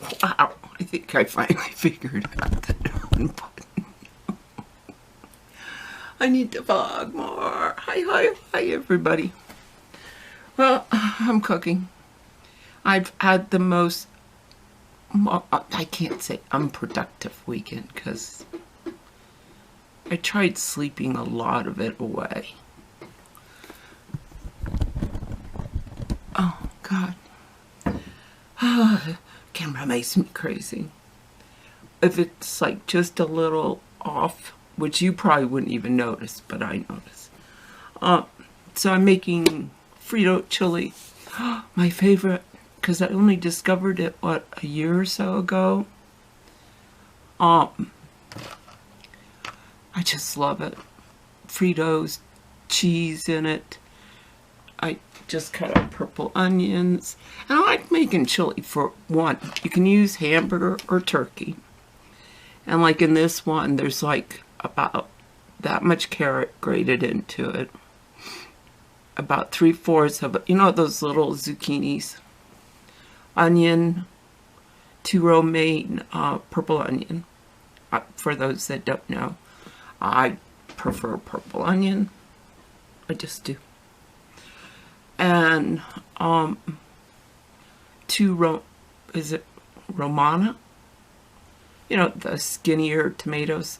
Wow, I think I finally figured out the down button. I need to vlog more. Hi everybody. Well, I'm cooking. I've had the most, I can't say unproductive weekend because I tried sleeping a lot of it away. Oh, God. Camera makes me crazy. If it's like just a little off, which you probably wouldn't even notice, but I notice. So I'm making Frito chili. My favorite, because I only discovered it, what, a year or so ago? I just love it. Fritos, cheese in it. I just cut up purple onions. And I like making chili for one. You can use hamburger or turkey. And like in this one, there's like about that much carrot grated into it. About 3/4 of it. You know those little zucchinis? Onion, 2 romaine purple onion. For those that don't know, I prefer purple onion. I just do. And 2 is it Romana? You know, the skinnier tomatoes.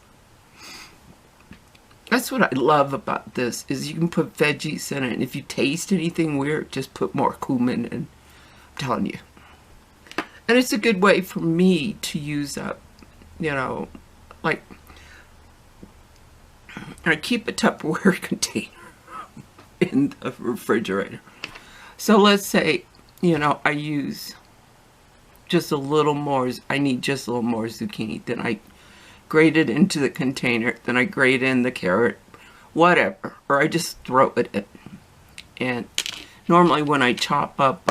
That's what I love about this, is you can put veggies in it, and if you taste anything weird, just put more cumin in. I'm telling you. And it's a good way for me to use up, you know, like, I keep a Tupperware container in the refrigerator. So let's say, you know, I use just a little more, I need just a little more zucchini. Then I grate it into the container. Then I grate in the carrot, whatever. Or I just throw it in. And normally when I chop up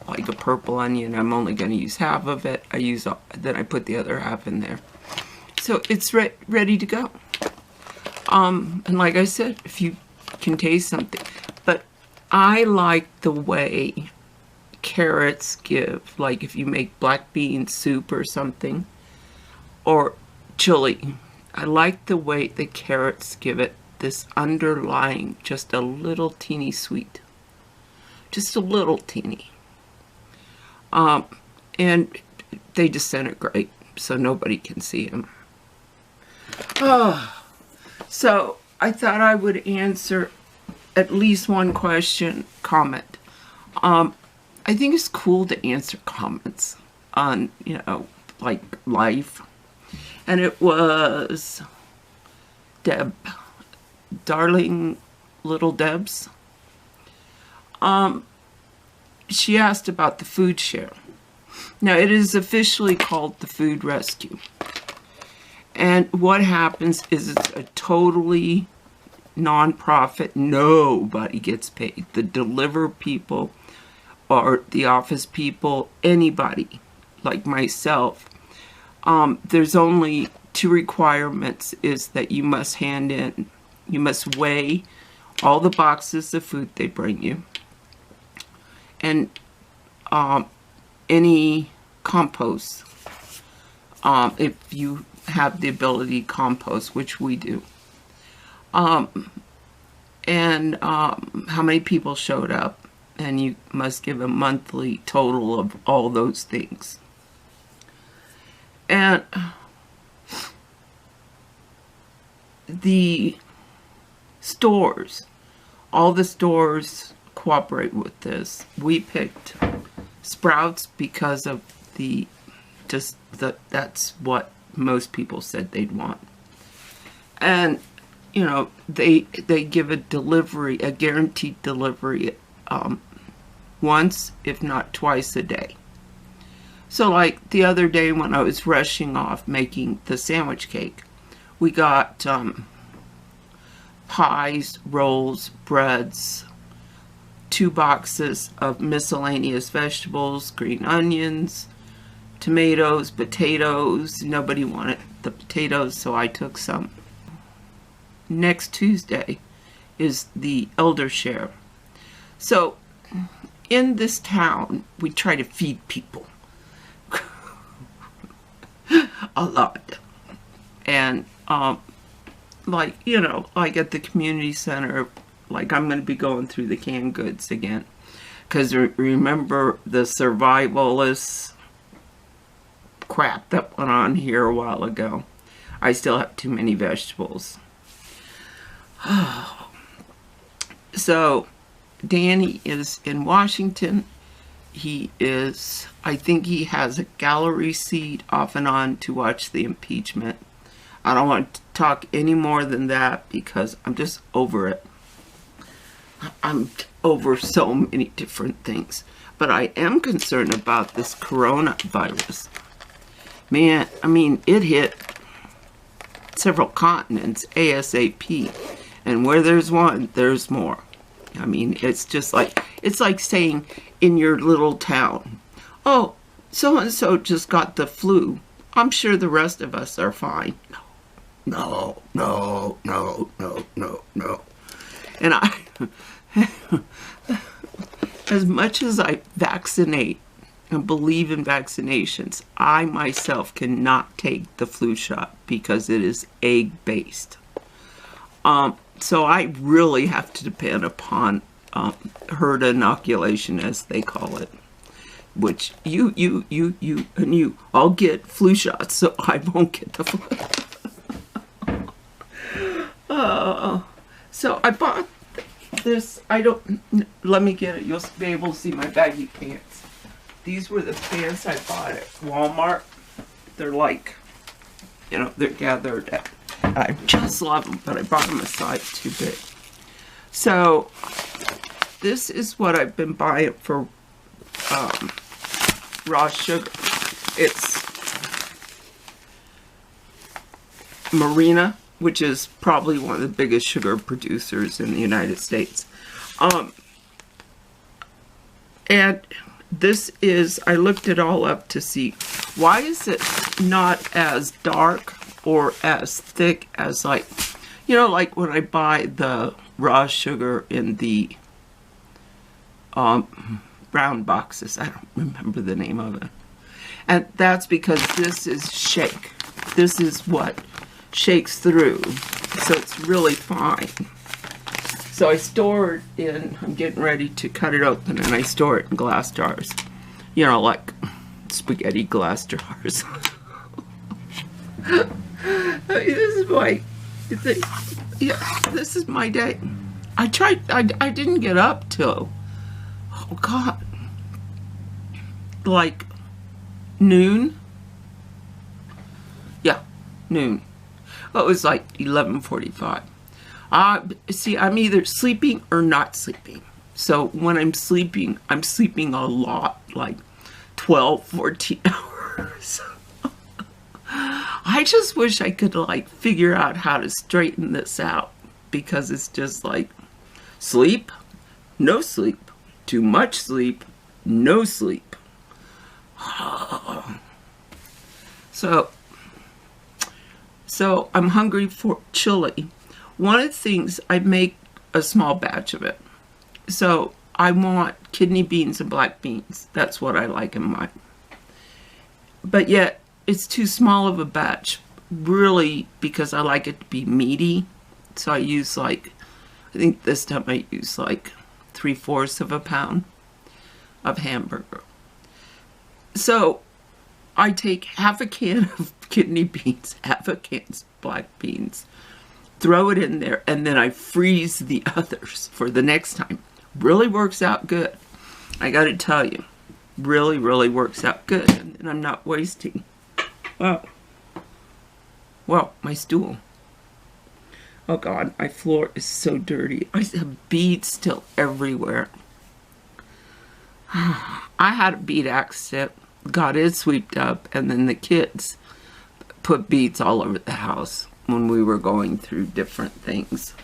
like a purple onion, I'm only going to use half of it. Then I put the other half in there. So it's ready to go. And like I said, if you can taste something. But I like the way carrots give, like if you make black bean soup or something, or chili, I like the way the carrots give it this underlying, just a little teeny sweet. Just a little teeny. And they disintegrate, so nobody can see them. Oh, so I thought I would answer at least one comment. I think it's cool to answer comments on, you know, like life. And it was Deb, darling little Debs. She asked about the food share. Now, it is officially called the Food Rescue. And what happens is it's a totally non-profit. Nobody gets paid. The deliver people or the office people, anybody like myself. There's only 2 requirements, is that you must you must weigh all the boxes of food they bring you. And any compost, if you have the ability to compost, which we do. And how many people showed up, and you must give a monthly total of all those things. And the stores, all the stores cooperate with this. We picked Sprouts because of that's what most people said they'd want. And you know, they give a delivery, a guaranteed delivery, once, if not twice a day. So like the other day when I was rushing off making the sandwich cake, we got pies, rolls, breads, 2 boxes of miscellaneous vegetables, green onions, tomatoes, potatoes. Nobody wanted the potatoes, so I took some. Next Tuesday is the elder share. So in this town, we try to feed people. a lot. And, like, you know, like at the community center, like I'm going to be going through the canned goods again. Because remember the survivalist crap that went on here a while ago. I still have too many vegetables. So, Danny is in Washington. He is, I think he has a gallery seat off and on to watch the impeachment. I don't want to talk any more than that because I'm just over it. I'm over so many different things. But I am concerned about this coronavirus. Man, I mean, it hit several continents ASAP. And where there's one, there's more. I mean, it's just like, it's like saying in your little town, oh, so-and-so just got the flu. I'm sure the rest of us are fine. No. And I, as much as I vaccinate and believe in vaccinations, I myself cannot take the flu shot because it is egg-based. So I really have to depend upon herd inoculation, as they call it, which you and you all get flu shots, so I won't get the flu. So I bought this. Let me get it. You'll be able to see my baggy pants. These were the pants I bought at Walmart. They're like, you know, they're gathered at. I just love them, but I bought them a size too big. So, this is what I've been buying for raw sugar. It's Marina, which is probably one of the biggest sugar producers in the United States. And this is, I looked it all up to see, why is it not as dark or as thick as, like, you know, like when I buy the raw sugar in the brown boxes. I don't remember the name of it. And that's because this is shake. This is what shakes through. So it's really fine. So I store it in, I'm getting ready to cut it open, and I store it in glass jars. You know, like spaghetti glass jars. This is my, yeah, this is my day. I didn't get up till, oh God, like noon. Yeah, noon. Well, it was like 11:45. See, I'm either sleeping or not sleeping. So when I'm sleeping a lot, like 12, 14 hours. I just wish I could, like, figure out how to straighten this out, because it's just like sleep, no sleep, too much sleep, no sleep. So I'm hungry for chili. One of the things, I make a small batch of it. So I want kidney beans and black beans. That's what I like in mine. But yet, it's too small of a batch, really, because I like it to be meaty. So I use, like, I think this time I use like 3/4 of a pound of hamburger. So I take half a can of kidney beans, half a can of black beans, throw it in there, and then I freeze the others for the next time. Really works out good. I gotta tell you, really, really works out good, and I'm not wasting. Wow. Well, my stool. Oh God, my floor is so dirty. I have beads still everywhere. I had a bead accident, got it swept up, and then the kids put beads all over the house when we were going through different things.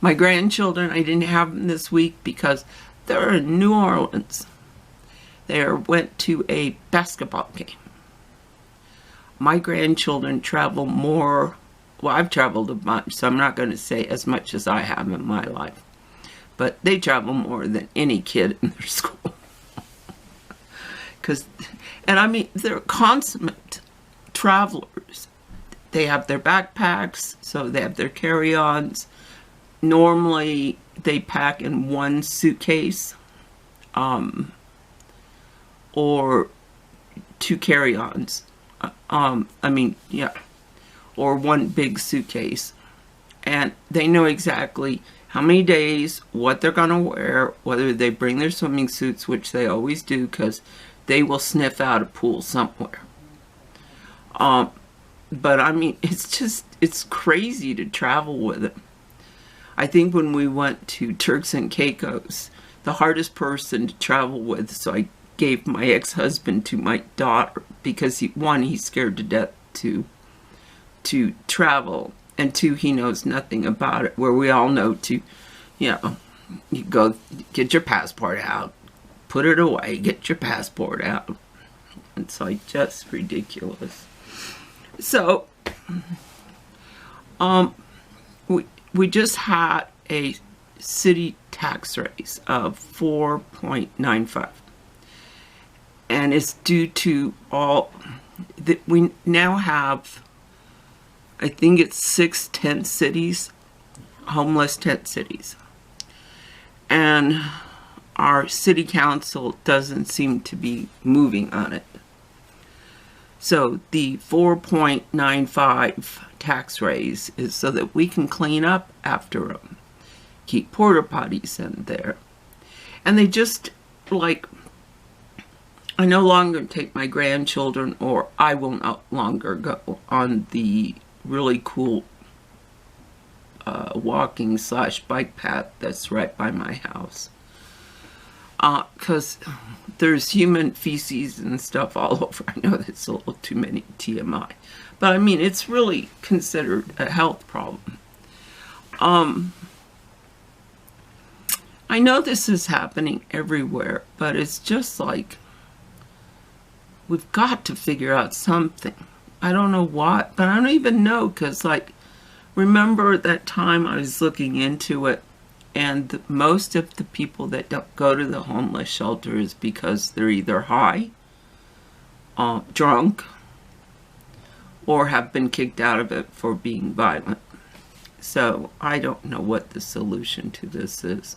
My grandchildren, I didn't have them this week because they're in New Orleans. They went to a basketball game. My grandchildren travel more. Well, I've traveled a bunch, so I'm not going to say as much as I have in my life. But they travel more than any kid in their school. And I mean, they're consummate travelers. They have their backpacks, so they have their carry-ons. Normally, they pack in one suitcase, or two carry-ons. Or one big suitcase. And they know exactly how many days, what they're going to wear, whether they bring their swimming suits, which they always do, because they will sniff out a pool somewhere. But I mean, it's crazy to travel with it. I think when we went to Turks and Caicos, the hardest person to travel with, so I gave my ex-husband to my daughter, because he's scared to death to travel, and two, he knows nothing about it, where we all know to, you go get your passport out, put it away, get your passport out. It's like just ridiculous. So, we just had a city tax raise of 4.95. And it's due to all that we now have, I think it's 6 tent cities, homeless tent cities. And our city council doesn't seem to be moving on it. So the 4.95 tax raise is so that we can clean up after them, keep porta potties in there. And they just, like, I no longer take my grandchildren, or I will no longer go on the really cool walking / bike path that's right by my house. Because there's human feces and stuff all over. I know that's a little too many TMI. But I mean, it's really considered a health problem. I know this is happening everywhere, but it's just like, we've got to figure out something. I don't know what, but I don't even know, because, like, remember that time I was looking into it, and most of the people that don't go to the homeless shelter is because they're either high, drunk, or have been kicked out of it for being violent. So I don't know what the solution to this is.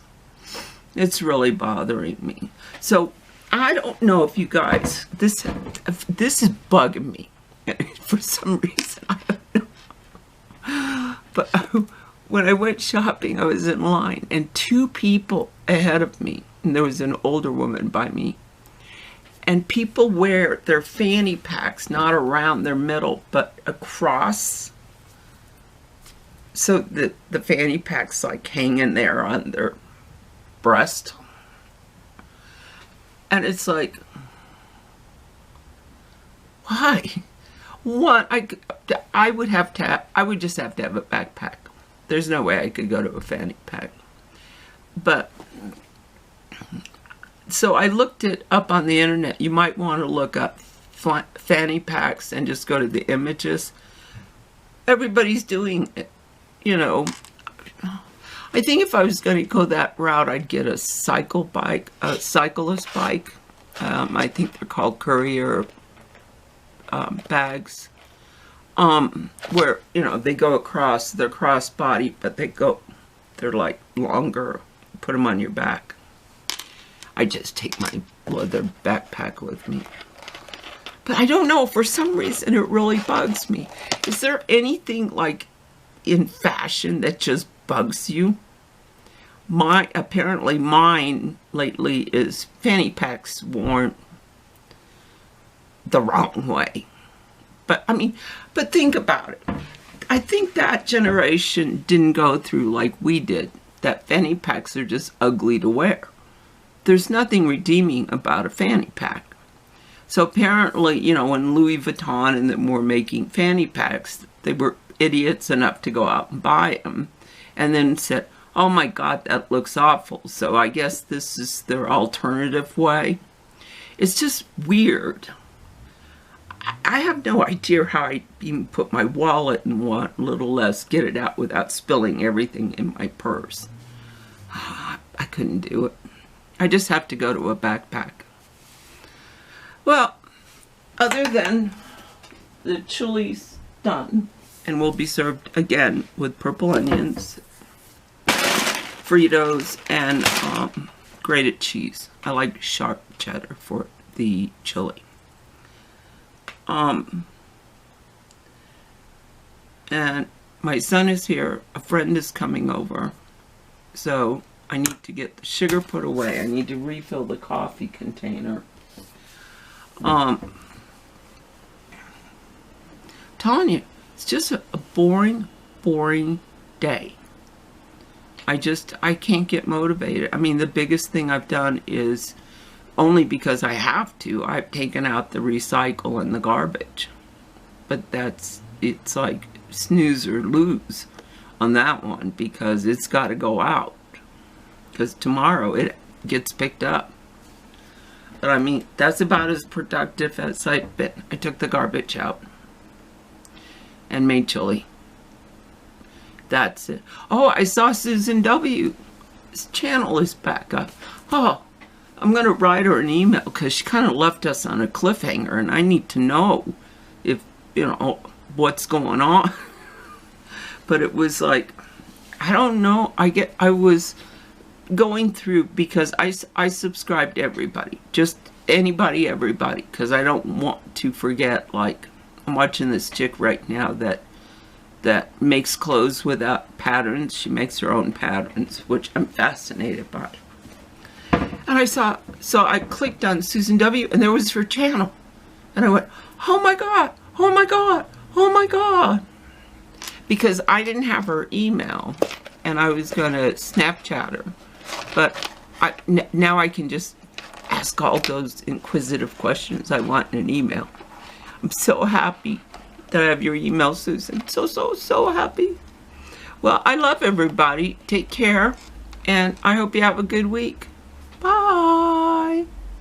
It's really bothering me. So I don't know if you guys, this is bugging me for some reason. I don't know. But when I went shopping, I was in line, and 2 people ahead of me, and there was an older woman by me, and people wear their fanny packs not around their middle, but across, so that the fanny packs like hanging there on their breast. And it's like, why? One, I would just have to have a backpack. There's no way I could go to a fanny pack. But, so I looked it up on the internet. You might want to look up fanny packs and just go to the images. Everybody's doing it, I think if I was going to go that route, I'd get a cyclist bike. I think they're called courier bags. Where, they go across, they're cross-body, but they're like longer. Put them on your back. I just take my leather backpack with me. But I don't know, for some reason it really bugs me. Is there anything like in fashion that just bugs you? Apparently mine lately is fanny packs worn the wrong way. But think about it. I think that generation didn't go through like we did. That fanny packs are just ugly to wear. There's nothing redeeming about a fanny pack. So apparently, when Louis Vuitton and them were making fanny packs, they were idiots enough to go out and buy them. And then said, oh my God, that looks awful. So I guess this is their alternative way. It's just weird. I have no idea how I even put my wallet in one, a little less, get it out without spilling everything in my purse. I couldn't do it. I just have to go to a backpack. Well, other than the chili's done and will be served again with purple onions, Fritos, and grated cheese. I like sharp cheddar for the chili. And my son is here. A friend is coming over. So I need to get the sugar put away. I need to refill the coffee container. Telling you, it's just a boring day. I can't get motivated. I mean, the biggest thing I've done is, only because I have to, I've taken out the recycle and the garbage. But it's like snooze or lose on that one, because it's got to go out. Because tomorrow it gets picked up. But I mean, that's about as productive as I've been. I took the garbage out and made chili. That's it. Oh, I saw Susan W. His channel is back up. Oh, I'm going to write her an email, because she kind of left us on a cliffhanger, and I need to know if, you know, what's going on. But it was like, I don't know. I was going through, because I subscribe to everybody. Just anybody, everybody. Because I don't want to forget, like, I'm watching this chick right now that makes clothes without patterns. She makes her own patterns, which I'm fascinated by. And so I clicked on Susan W. and there was her channel. And I went, oh my God, oh my God, oh my God. Because I didn't have her email, and I was going to Snapchat her. But now I can just ask all those inquisitive questions I want in an email. I'm so happy that I have your email, Susan. So happy. Well, I love everybody. Take care, and I hope you have a good week. Bye.